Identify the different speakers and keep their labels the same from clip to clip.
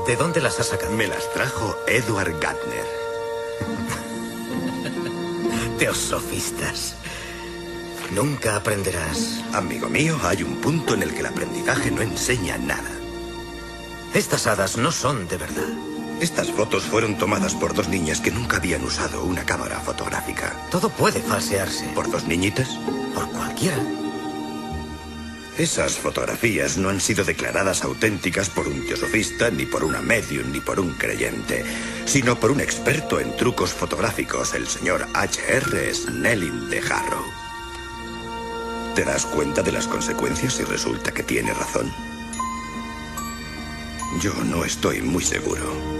Speaker 1: ¿De dónde las has sacado?
Speaker 2: Me las trajo Edward Gardner.
Speaker 1: Teosofistas. Nunca aprenderás.
Speaker 2: Amigo mío, hay un punto en el que el aprendizaje no enseña nada.
Speaker 1: Estas hadas no son de verdad.
Speaker 2: Estas fotos fueron tomadas por dos niñas que nunca habían usado una cámara fotográfica.
Speaker 1: Todo puede falsearse.
Speaker 2: ¿Por dos niñitas?
Speaker 1: Por cualquiera.
Speaker 2: Esas fotografías no han sido declaradas auténticas por un teosofista, ni por una medium, ni por un creyente, sino por un experto en trucos fotográficos, el señor H.R. Snelling de Harrow. ¿Te das cuenta de las consecuencias si resulta que tiene razón? Yo no estoy muy seguro.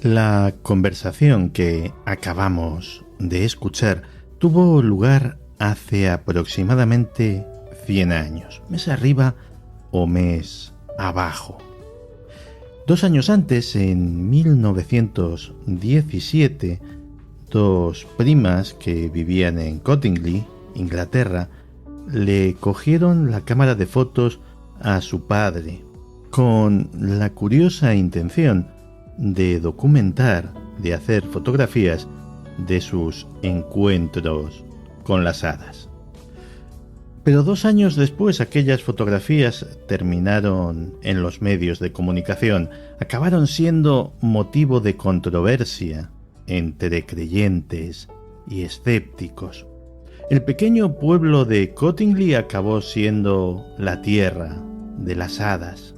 Speaker 3: La conversación que acabamos de escuchar tuvo lugar hace aproximadamente 100 años, mes arriba o mes abajo. 2 años antes, en 1917, dos primas que vivían en Cottingley, Inglaterra, le cogieron la cámara de fotos a su padre con la curiosa intención de documentar, de hacer fotografías de sus encuentros con las hadas. Pero 2 años después aquellas fotografías terminaron en los medios de comunicación, acabaron siendo motivo de controversia entre creyentes y escépticos. El pequeño pueblo de Cottingley acabó siendo la tierra de las hadas.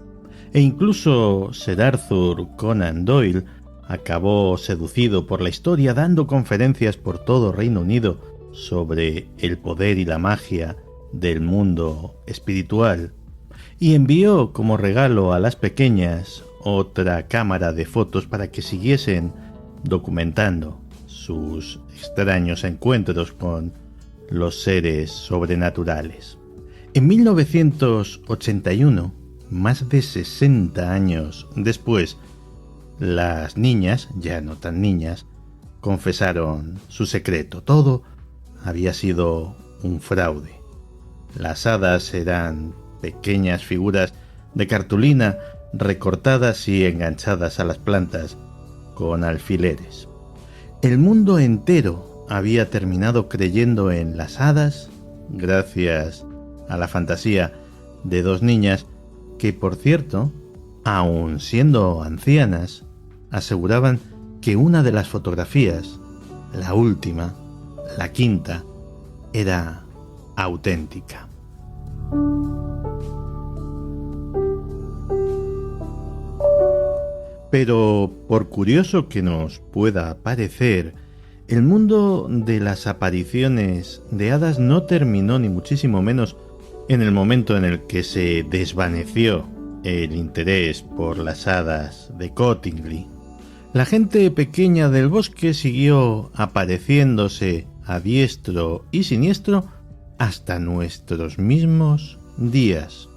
Speaker 3: E incluso Sir Arthur Conan Doyle acabó seducido por la historia, dando conferencias por todo Reino Unido sobre el poder y la magia del mundo espiritual, y envió como regalo a las pequeñas otra cámara de fotos para que siguiesen documentando sus extraños encuentros con los seres sobrenaturales. En 1981, más de 60 años después, las niñas, ya no tan niñas, confesaron su secreto. Todo había sido un fraude. Las hadas eran pequeñas figuras de cartulina recortadas y enganchadas a las plantas con alfileres. El mundo entero había terminado creyendo en las hadas gracias a la fantasía de dos niñas que, por cierto, aun siendo ancianas, aseguraban que una de las fotografías, la última, la quinta, era auténtica. Pero, por curioso que nos pueda parecer, el mundo de las apariciones de hadas no terminó, ni muchísimo menos, en el momento en el que se desvaneció el interés por las hadas de Cottingley. La gente pequeña del bosque siguió apareciéndose a diestro y siniestro hasta nuestros mismos días.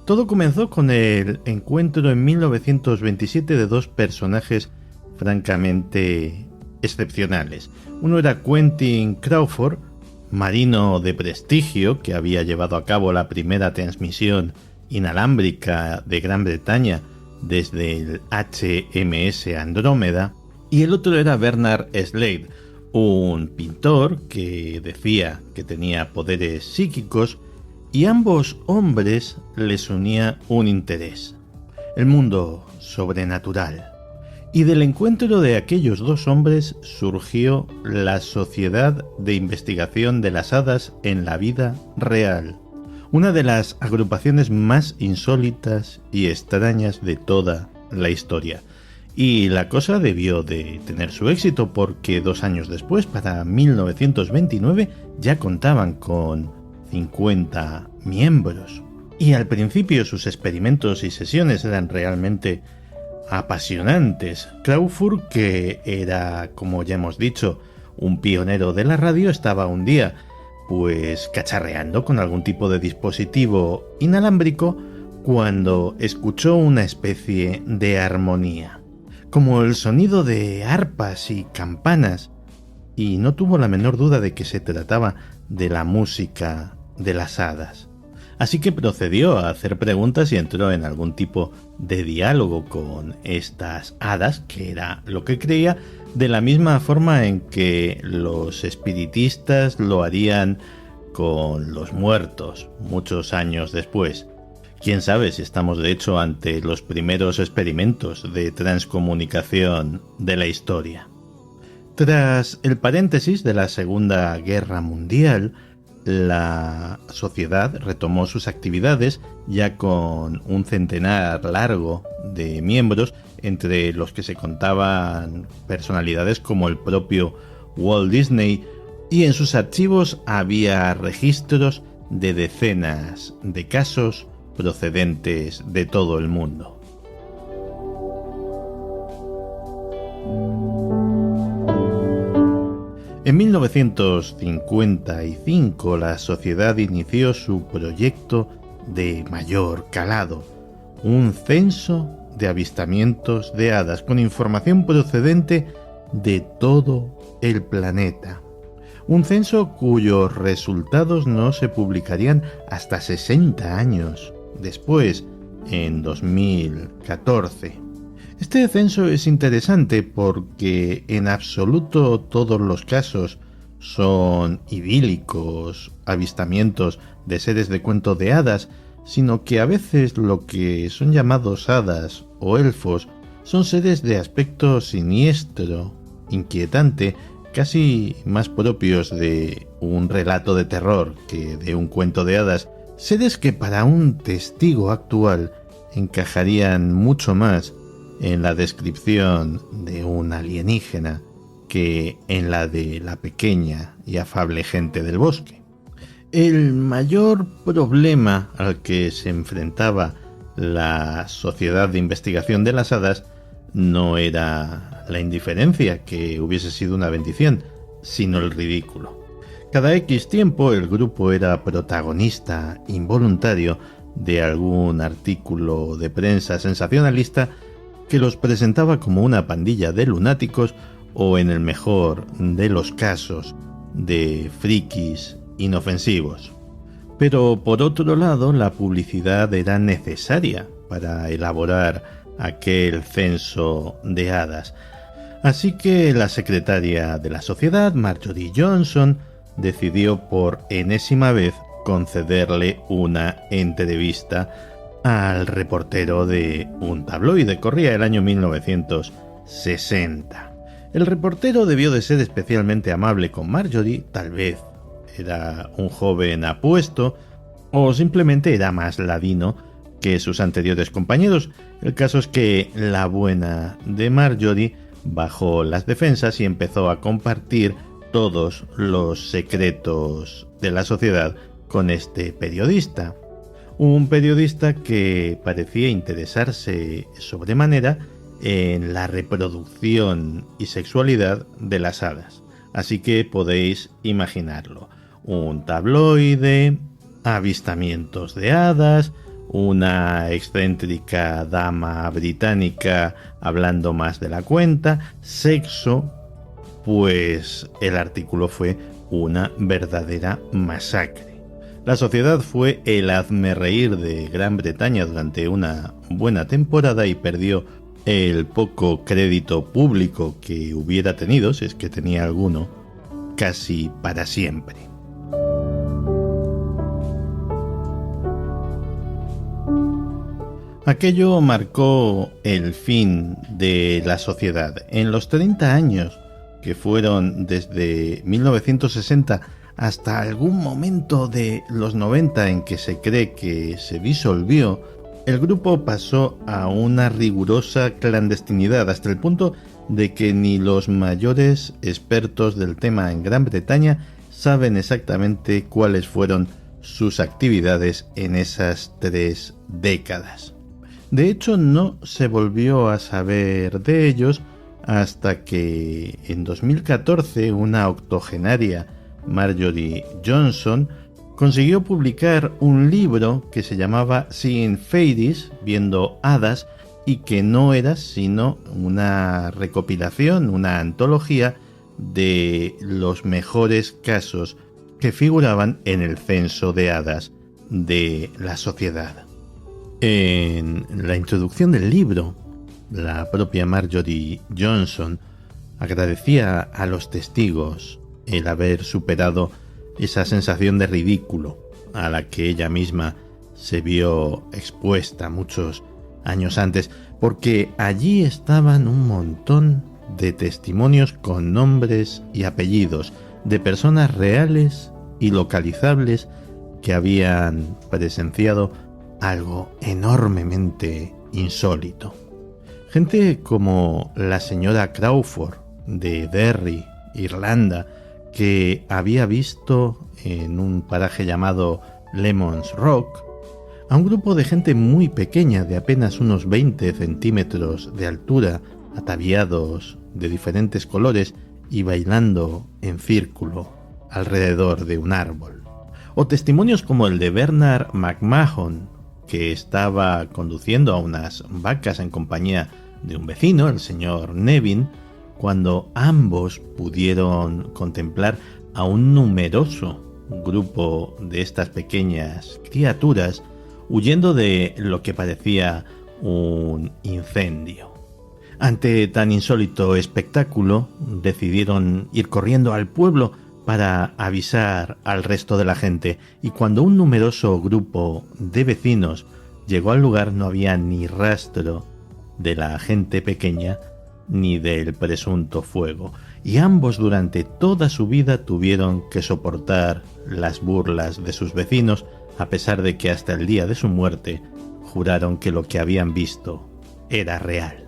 Speaker 3: Todo comenzó con el encuentro en 1927 de dos personajes francamente excepcionales. Uno era Quentin Crawford, marino de prestigio que había llevado a cabo la primera transmisión inalámbrica de Gran Bretaña desde el HMS Andrómeda, y el otro era Bernard Slade, un pintor que decía que tenía poderes psíquicos, y ambos hombres les unía un interés: el mundo sobrenatural. Y del encuentro de aquellos dos hombres surgió la Sociedad de Investigación de las Hadas en la Vida Real, una de las agrupaciones más insólitas y extrañas de toda la historia. Y la cosa debió de tener su éxito, porque 2 años después, para 1929, ya contaban con 50 miembros. Y al principio sus experimentos y sesiones eran realmente apasionantes. Crawford, que era, como ya hemos dicho, un pionero de la radio, estaba un día pues cacharreando con algún tipo de dispositivo inalámbrico cuando escuchó una especie de armonía, como el sonido de arpas y campanas, y no tuvo la menor duda de que se trataba de la música de las hadas. Así que procedió a hacer preguntas y entró en algún tipo de diálogo con estas hadas, que era lo que creía, de la misma forma en que los espiritistas lo harían con los muertos muchos años después. Quién sabe si estamos de hecho ante los primeros experimentos de transcomunicación de la historia. Tras el paréntesis de la Segunda Guerra Mundial, la sociedad retomó sus actividades ya con un centenar largo de miembros, entre los que se contaban personalidades como el propio Walt Disney, y en sus archivos había registros de decenas de casos procedentes de todo el mundo. En 1955 la sociedad inició su proyecto de mayor calado, un censo de avistamientos de hadas con información procedente de todo el planeta. Un censo cuyos resultados no se publicarían hasta 60 años después, en 2014. Este censo es interesante porque en absoluto todos los casos son idílicos, avistamientos de seres de cuento de hadas, sino que a veces lo que son llamados hadas o elfos son seres de aspecto siniestro, inquietante, casi más propios de un relato de terror que de un cuento de hadas, seres que para un testigo actual encajarían mucho más en la descripción de un alienígena que en la de la pequeña y afable gente del bosque. El mayor problema al que se enfrentaba la Sociedad de Investigación de las Hadas no era la indiferencia, que hubiese sido una bendición, sino el ridículo. Cada X tiempo el grupo era protagonista involuntario de algún artículo de prensa sensacionalista que los presentaba como una pandilla de lunáticos o, en el mejor de los casos, de frikis inofensivos. Pero por otro lado, la publicidad era necesaria para elaborar aquel censo de hadas. Así que la secretaria de la sociedad, Marjorie Johnson, decidió por enésima vez concederle una entrevista al reportero de un tabloide. Corría el año 1960. El reportero debió de ser especialmente amable con Marjorie, tal vez era un joven apuesto o simplemente era más ladino que sus anteriores compañeros. El caso es que la buena de Marjorie bajó las defensas y empezó a compartir todos los secretos de la sociedad con este periodista. Un periodista que parecía interesarse sobremanera en la reproducción y sexualidad de las hadas. Así que podéis imaginarlo. Un tabloide, avistamientos de hadas, una excéntrica dama británica hablando más de la cuenta, sexo. Pues el artículo fue una verdadera masacre. La sociedad fue el hazmerreír de Gran Bretaña durante una buena temporada y perdió el poco crédito público que hubiera tenido, si es que tenía alguno, casi para siempre. Aquello marcó el fin de la sociedad. En los 30 años que fueron desde 1960 hasta algún momento de los 90 en que se cree que se disolvió, el grupo pasó a una rigurosa clandestinidad, hasta el punto de que ni los mayores expertos del tema en Gran Bretaña saben exactamente cuáles fueron sus actividades en esas 3 décadas. De hecho, no se volvió a saber de ellos hasta que en 2014 una octogenaria, Marjorie Johnson, consiguió publicar un libro que se llamaba Seeing Fairies, viendo hadas, y que no era sino una recopilación, una antología de los mejores casos que figuraban en el censo de hadas de la sociedad. En la introducción del libro, la propia Marjorie Johnson agradecía a los testigos el haber superado esa sensación de ridículo a la que ella misma se vio expuesta muchos años antes, porque allí estaban un montón de testimonios con nombres y apellidos de personas reales y localizables que habían presenciado algo enormemente insólito. Gente como la señora Crawford de Derry, Irlanda, que había visto en un paraje llamado Lemon's Rock a un grupo de gente muy pequeña, de apenas unos 20 centímetros de altura, ataviados de diferentes colores y bailando en círculo alrededor de un árbol. O testimonios como el de Bernard McMahon, que estaba conduciendo a unas vacas en compañía de un vecino, el señor Nevin, cuando ambos pudieron contemplar a un numeroso grupo de estas pequeñas criaturas huyendo de lo que parecía un incendio. Ante tan insólito espectáculo, decidieron ir corriendo al pueblo para avisar al resto de la gente, y cuando un numeroso grupo de vecinos llegó al lugar no había ni rastro de la gente pequeña ni del presunto fuego, y ambos durante toda su vida tuvieron que soportar las burlas de sus vecinos, a pesar de que hasta el día de su muerte juraron que lo que habían visto era real.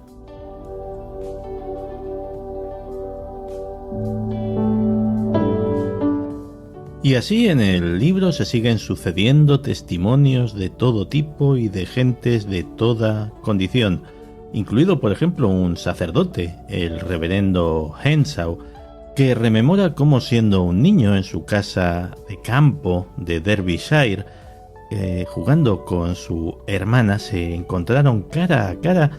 Speaker 3: Y así en el libro se siguen sucediendo testimonios de todo tipo y de gentes de toda condición, incluido por ejemplo un sacerdote, el reverendo Henshaw, que rememora cómo siendo un niño en su casa de campo de Derbyshire, jugando con su hermana, se encontraron cara a cara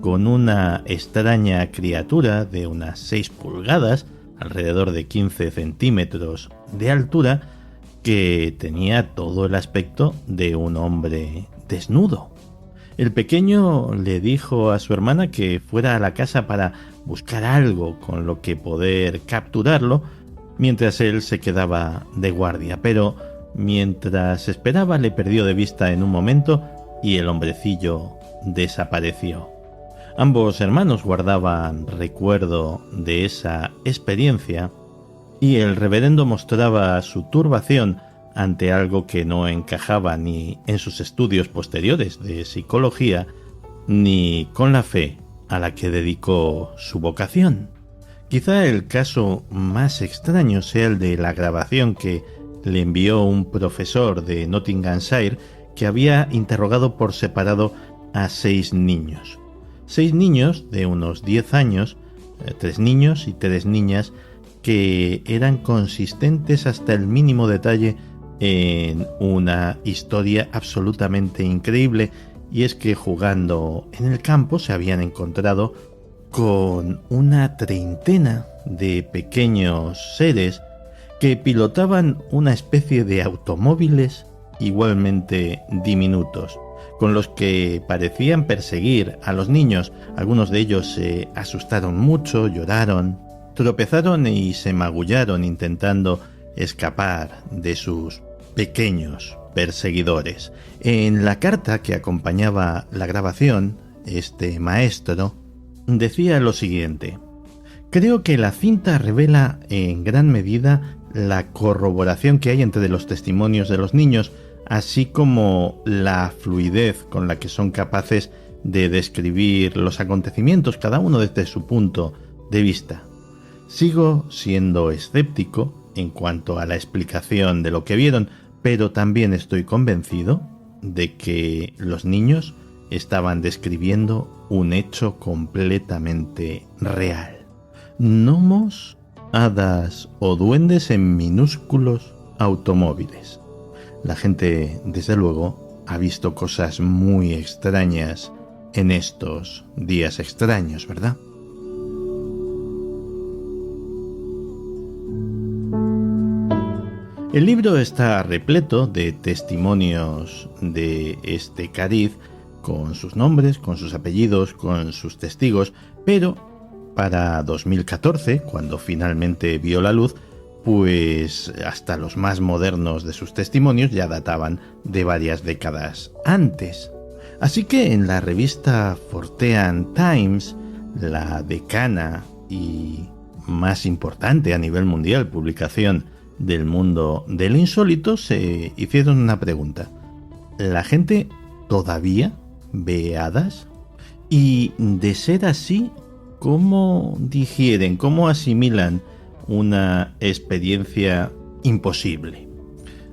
Speaker 3: con una extraña criatura de unas 6 pulgadas, alrededor de 15 centímetros de altura, que tenía todo el aspecto de un hombre desnudo. El pequeño le dijo a su hermana que fuera a la casa para buscar algo con lo que poder capturarlo, mientras él se quedaba de guardia, pero mientras esperaba le perdió de vista en un momento y el hombrecillo desapareció. Ambos hermanos guardaban recuerdo de esa experiencia y el reverendo mostraba su turbación ante algo que no encajaba ni en sus estudios posteriores de psicología ni con la fe a la que dedicó su vocación. Quizá el caso más extraño sea el de la grabación que le envió un profesor de Nottinghamshire que había interrogado por separado a 6 niños. 6 niños de unos 10 años, 3 niños y 3 niñas, que eran consistentes hasta el mínimo detalle en una historia absolutamente increíble, y es que jugando en el campo se habían encontrado con una treintena de pequeños seres que pilotaban una especie de automóviles igualmente diminutos, con los que parecían perseguir a los niños. Algunos de ellos se asustaron mucho, lloraron, tropezaron y se magullaron intentando escapar de sus pequeños perseguidores. En la carta que acompañaba la grabación, este maestro decía lo siguiente: creo que la cinta revela en gran medida la corroboración que hay entre los testimonios de los niños, así como la fluidez con la que son capaces de describir los acontecimientos, cada uno desde su punto de vista. Sigo siendo escéptico en cuanto a la explicación de lo que vieron, pero también estoy convencido de que los niños estaban describiendo un hecho completamente real. Gnomos, hadas o duendes en minúsculos automóviles. La gente, desde luego, ha visto cosas muy extrañas en estos días extraños, ¿verdad? El libro está repleto de testimonios de este cariz, con sus nombres, con sus apellidos, con sus testigos, pero para 2014, cuando finalmente vio la luz, pues hasta los más modernos de sus testimonios ya databan de varias décadas antes. Así que en la revista Fortean Times, la decana y más importante a nivel mundial publicación del mundo del insólito, se hicieron una pregunta. ¿La gente todavía ve hadas? Y de ser así, ¿cómo digieren, cómo asimilan una experiencia imposible?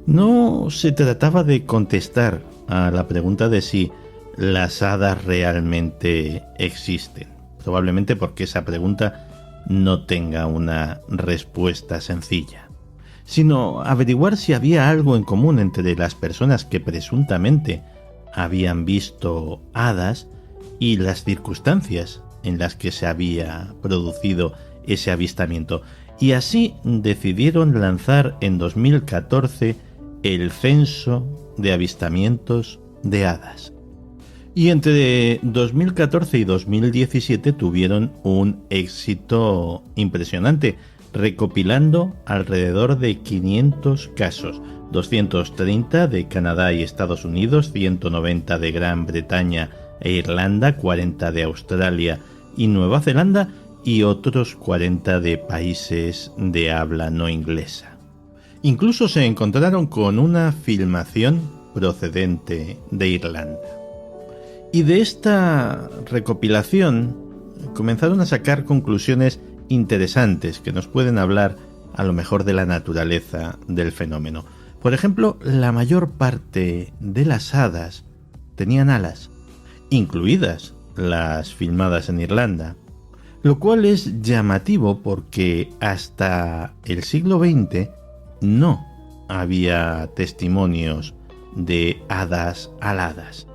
Speaker 3: No se trataba de contestar a la pregunta de si las hadas realmente existen, probablemente porque esa pregunta no tenga una respuesta sencilla, sino averiguar si había algo en común entre las personas que presuntamente habían visto hadas y las circunstancias en las que se había producido ese avistamiento. Y así decidieron lanzar en 2014 el censo de avistamientos de hadas. Y entre 2014 y 2017 tuvieron un éxito impresionante, recopilando alrededor de 500 casos, 230 de Canadá y Estados Unidos, 190 de Gran Bretaña e Irlanda, 40 de Australia y Nueva Zelanda y otros 40 de países de habla no inglesa. Incluso se encontraron con una filmación procedente de Irlanda. Y de esta recopilación comenzaron a sacar conclusiones interesantes que nos pueden hablar a lo mejor de la naturaleza del fenómeno. Por ejemplo, la mayor parte de las hadas tenían alas, incluidas las filmadas en Irlanda, lo cual es llamativo porque hasta el siglo XX no había testimonios de hadas aladas.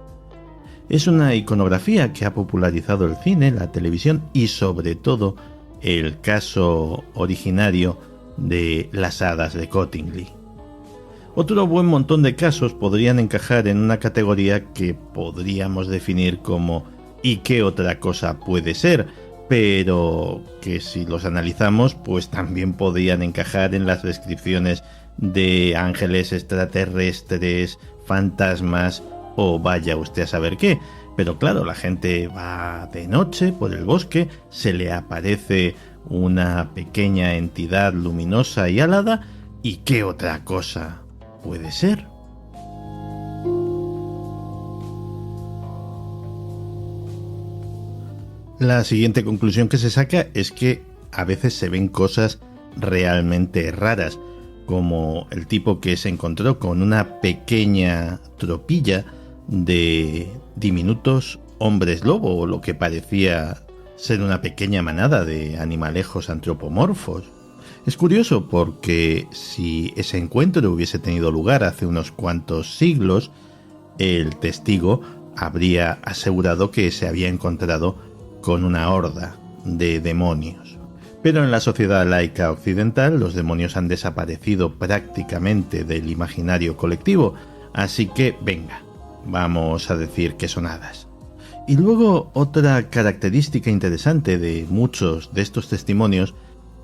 Speaker 3: Es una iconografía que ha popularizado el cine, la televisión y sobre todo el caso originario de las hadas de Cottingley. Otro buen montón de casos podrían encajar en una categoría que podríamos definir como ¿y qué otra cosa puede ser?, pero que si los analizamos pues también podrían encajar en las descripciones de ángeles extraterrestres, fantasmas o vaya usted a saber qué. Pero claro, la gente va de noche por el bosque, se le aparece una pequeña entidad luminosa y alada, ¿y qué otra cosa puede ser? La siguiente conclusión que se saca es que a veces se ven cosas realmente raras, como el tipo que se encontró con una pequeña tropilla de diminutos hombres lobo, o lo que parecía ser una pequeña manada de animalejos antropomorfos. Es curioso porque si ese encuentro hubiese tenido lugar hace unos cuantos siglos, el testigo habría asegurado que se había encontrado con una horda de demonios. Pero en la sociedad laica occidental los demonios han desaparecido prácticamente del imaginario colectivo, así que venga, vamos a decir que son hadas. Y luego otra característica interesante de muchos de estos testimonios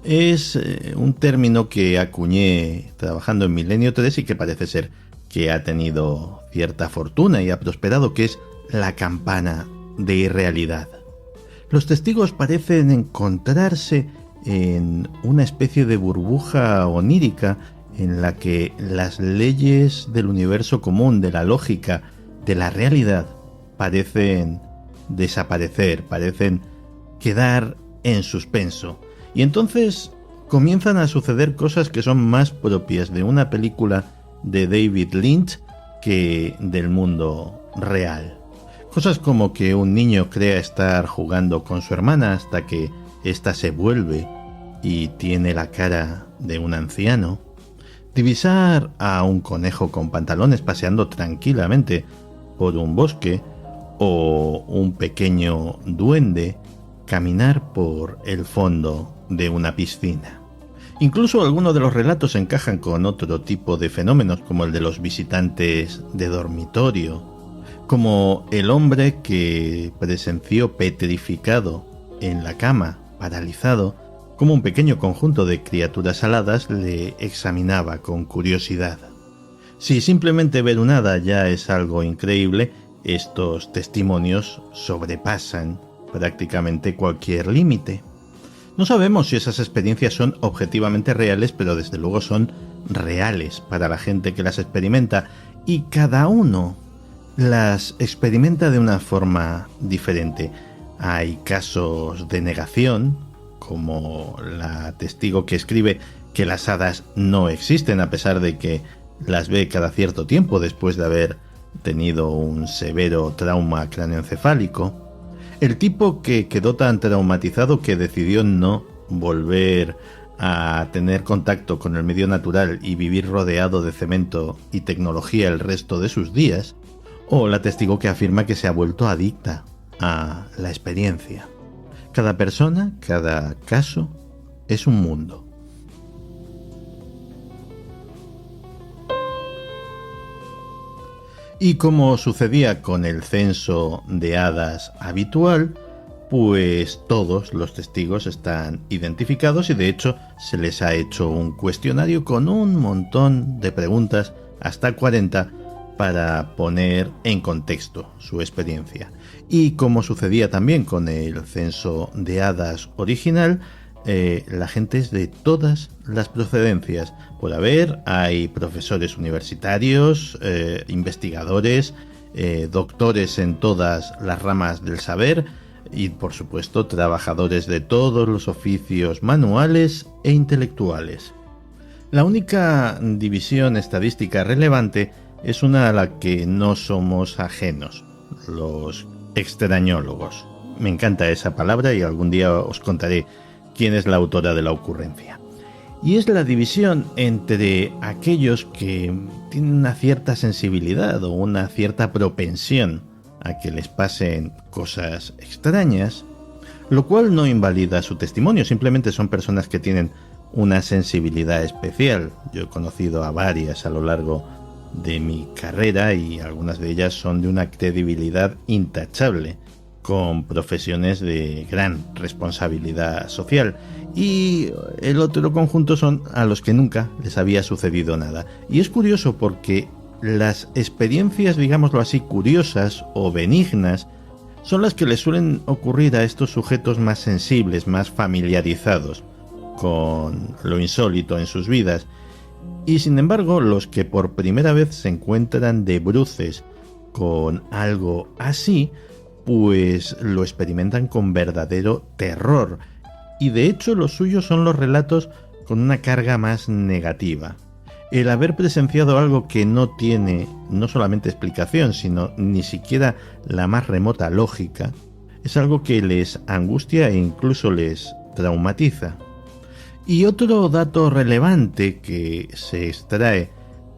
Speaker 3: es un término que acuñé trabajando en Milenio 3 y que parece ser que ha tenido cierta fortuna y ha prosperado, que es la campana de irrealidad. Los testigos parecen encontrarse en una especie de burbuja onírica en la que las leyes del universo común, de la lógica, de la realidad, parecen desaparecer, parecen quedar en suspenso. Y entonces comienzan a suceder cosas que son más propias de una película de David Lynch que del mundo real. Cosas como que un niño crea estar jugando con su hermana hasta que ésta se vuelve y tiene la cara de un anciano. Divisar a un conejo con pantalones paseando tranquilamente por un bosque o un pequeño duende caminar por el fondo de una piscina. Incluso algunos de los relatos encajan con otro tipo de fenómenos, como el de los visitantes de dormitorio, como el hombre que presenció petrificado en la cama, paralizado, como un pequeño conjunto de criaturas aladas le examinaba con curiosidad. Si simplemente ver un hada ya es algo increíble, estos testimonios sobrepasan prácticamente cualquier límite. No sabemos si esas experiencias son objetivamente reales, pero desde luego son reales para la gente que las experimenta, y cada uno las experimenta de una forma diferente. Hay casos de negación, como la testigo que escribe que las hadas no existen, a pesar de que las ve cada cierto tiempo después de haber tenido un severo trauma craneoencefálico. El tipo que quedó tan traumatizado que decidió no volver a tener contacto con el medio natural y vivir rodeado de cemento y tecnología el resto de sus días. O la testigo que afirma que se ha vuelto adicta a la experiencia. Cada persona, cada caso, es un mundo. Y como sucedía con el censo de hadas habitual, pues todos los testigos están identificados y de hecho se les ha hecho un cuestionario con un montón de preguntas, hasta 40, para poner en contexto su experiencia. Y como sucedía también con el censo de hadas original, la gente es de todas las procedencias. Por haber, hay profesores universitarios, investigadores, doctores en todas las ramas del saber y, por supuesto, trabajadores de todos los oficios manuales e intelectuales. La única división estadística relevante es una a la que no somos ajenos, los extrañólogos. Me encanta esa palabra y algún día os contaré quién es la autora de la ocurrencia. Y es la división entre aquellos que tienen una cierta sensibilidad o una cierta propensión a que les pasen cosas extrañas, lo cual no invalida su testimonio, simplemente son personas que tienen una sensibilidad especial. Yo he conocido a varias a lo largo de mi carrera y algunas de ellas son de una credibilidad intachable, con profesiones de gran responsabilidad social, y el otro conjunto son a los que nunca les había sucedido nada. Y es curioso porque las experiencias, digámoslo así, curiosas o benignas son las que les suelen ocurrir a estos sujetos más sensibles, más familiarizados con lo insólito en sus vidas. Y sin embargo, los que por primera vez se encuentran de bruces con algo así, pues lo experimentan con verdadero terror. Y de hecho los suyos son los relatos con una carga más negativa. El haber presenciado algo que no tiene no solamente explicación, sino ni siquiera la más remota lógica, es algo que les angustia e incluso les traumatiza. Y otro dato relevante que se extrae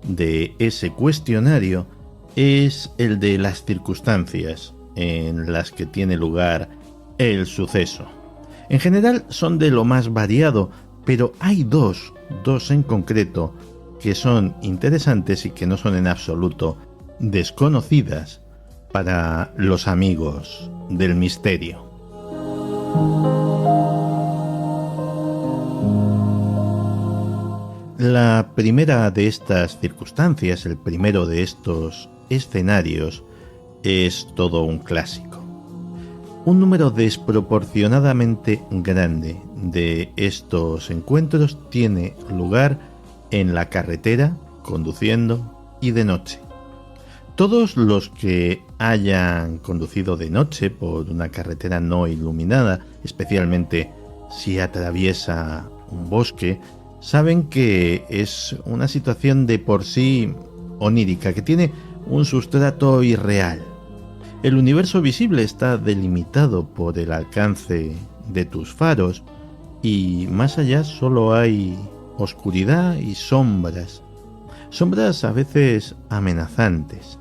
Speaker 3: de ese cuestionario es el de las circunstancias en las que tiene lugar el suceso. En general son de lo más variado, pero hay dos en concreto que son interesantes y que no son en absoluto desconocidas para los amigos del misterio. La primera de estas circunstancias, el primero de estos escenarios, es todo un clásico. Un número desproporcionadamente grande de estos encuentros tiene lugar en la carretera, conduciendo y de noche. Todos los que hayan conducido de noche por una carretera no iluminada, especialmente si atraviesa un bosque, saben que es una situación de por sí onírica, que tiene un sustrato irreal. El universo visible está delimitado por el alcance de tus faros y más allá solo hay oscuridad y sombras. sombras a veces amenazantes.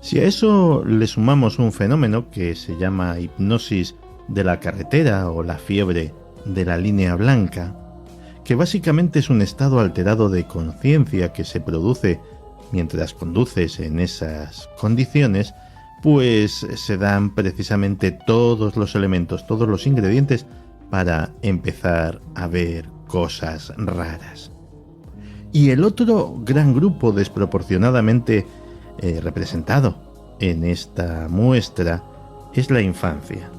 Speaker 3: Si a eso le sumamos un fenómeno que se llama hipnosis de la carretera o la fiebre de la línea blanca, que básicamente es un estado alterado de conciencia que se produce mientras conduces en esas condiciones, pues se dan precisamente todos los elementos, todos los ingredientes para empezar a ver cosas raras. Y el otro gran grupo desproporcionadamente representado en esta muestra es la infancia.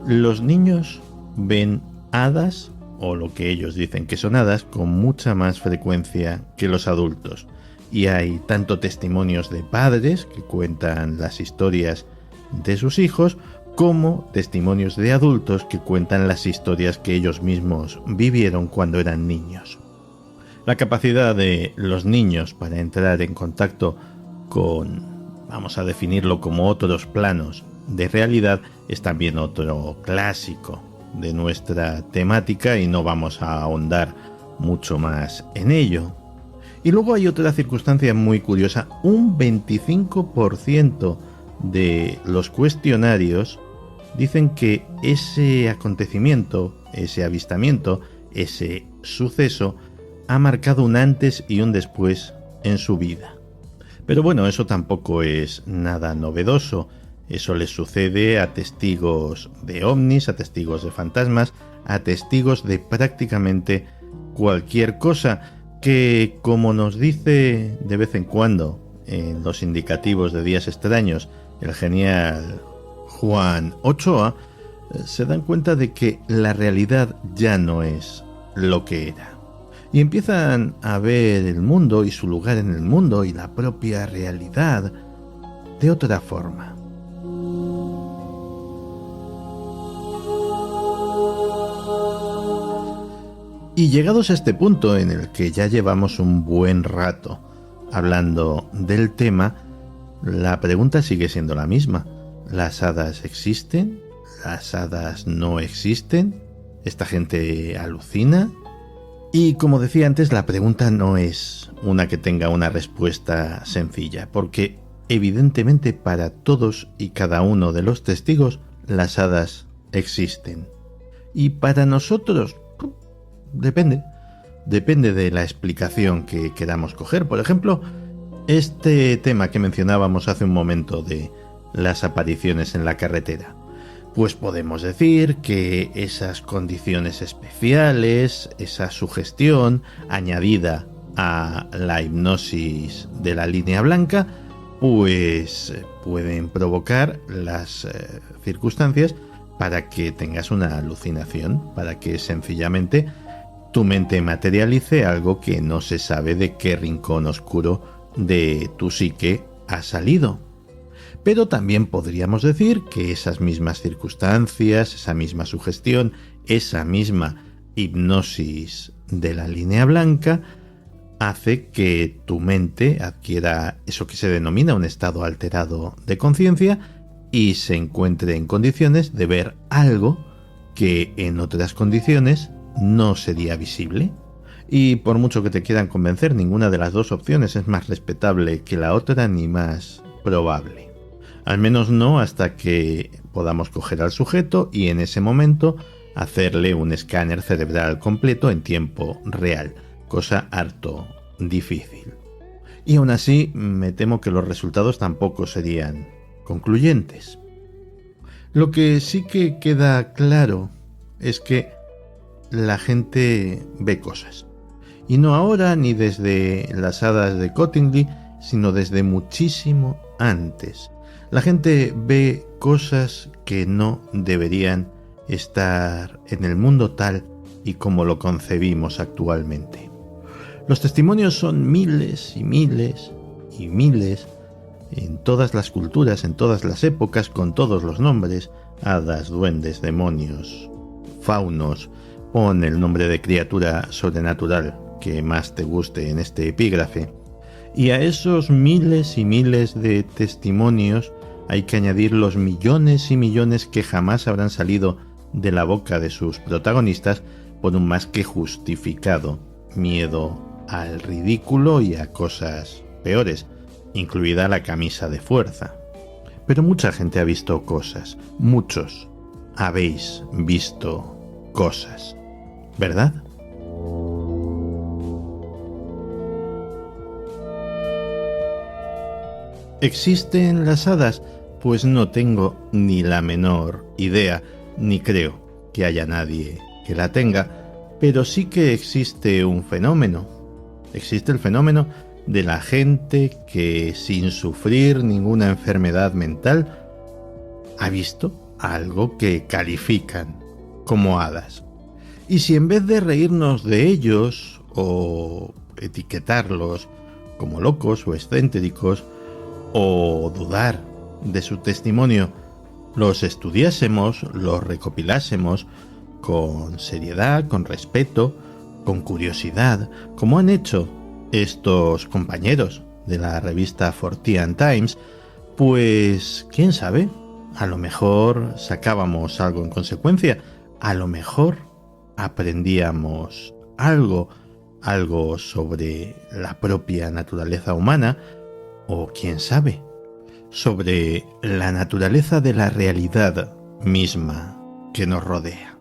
Speaker 3: Los niños ven hadas, o lo que ellos dicen que son hadas, con mucha más frecuencia que los adultos. Y hay tanto testimonios de padres que cuentan las historias de sus hijos, como testimonios de adultos que cuentan las historias que ellos mismos vivieron cuando eran niños. La capacidad de los niños para entrar en contacto con, vamos a definirlo como otros planos de realidad, es también otro clásico de nuestra temática y no vamos a ahondar mucho más en ello. Y luego hay otra circunstancia muy curiosa: un 25% de los cuestionarios dicen que ese acontecimiento, ese avistamiento, ese suceso ha marcado un antes y un después en su vida. Pero bueno, eso tampoco es nada novedoso. Eso les sucede a testigos de ovnis, a testigos de fantasmas, a testigos de prácticamente cualquier cosa que, como nos dice de vez en cuando en los indicativos de días extraños el genial Juan Ochoa, se dan cuenta de que la realidad ya no es lo que era. Y empiezan a ver el mundo y su lugar en el mundo y la propia realidad de otra forma. Y llegados a este punto en el que ya llevamos un buen rato hablando del tema, la pregunta sigue siendo la misma. ¿Las hadas existen? ¿Las hadas no existen? ¿Esta gente alucina? Y como decía antes, la pregunta no es una que tenga una respuesta sencilla, porque evidentemente para todos y cada uno de los testigos las hadas existen. Y para nosotros depende de la explicación que queramos coger. Por ejemplo, este tema que mencionábamos hace un momento de las apariciones en la carretera. Pues podemos decir que esas condiciones especiales, esa sugestión añadida a la hipnosis de la línea blanca, pues pueden provocar las circunstancias para que tengas una alucinación, para que sencillamente tu mente materialice algo que no se sabe de qué rincón oscuro de tu psique ha salido. Pero también podríamos decir que esas mismas circunstancias, esa misma sugestión, esa misma hipnosis de la línea blanca hace que tu mente adquiera eso que se denomina un estado alterado de conciencia y se encuentre en condiciones de ver algo que en otras condiciones no sería visible. Y por mucho que te quieran convencer, ninguna de las dos opciones es más respetable que la otra ni más probable. Al menos no hasta que podamos coger al sujeto y en ese momento hacerle un escáner cerebral completo en tiempo real, cosa harto difícil. Y aún así me temo que los resultados tampoco serían concluyentes. Lo que sí que queda claro es que la gente ve cosas. Y no ahora ni desde las hadas de Cottingley, sino desde muchísimo antes. La gente ve cosas que no deberían estar en el mundo tal y como lo concebimos actualmente. Los testimonios son miles y miles y miles en todas las culturas, en todas las épocas, con todos los nombres: hadas, duendes, demonios, faunos. Pon el nombre de criatura sobrenatural que más te guste en este epígrafe. Y a esos miles y miles de testimonios hay que añadir los millones y millones que jamás habrán salido de la boca de sus protagonistas por un más que justificado miedo al ridículo y a cosas peores, incluida la camisa de fuerza. Pero mucha gente ha visto cosas, muchos habéis visto cosas, ¿verdad? ¿Existen las hadas? Pues no tengo ni la menor idea, ni creo que haya nadie que la tenga, pero sí que existe un fenómeno. Existe el fenómeno de la gente que, sin sufrir ninguna enfermedad mental, ha visto algo que califican como hadas. Y si en vez de reírnos de ellos o etiquetarlos como locos o excéntricos o dudar de su testimonio, los estudiásemos, los recopilásemos con seriedad, con respeto, con curiosidad, como han hecho estos compañeros de la revista Fortean Times, pues quién sabe, a lo mejor sacábamos algo en consecuencia, a lo mejor aprendíamos algo sobre la propia naturaleza humana, o quién sabe, sobre la naturaleza de la realidad misma que nos rodea.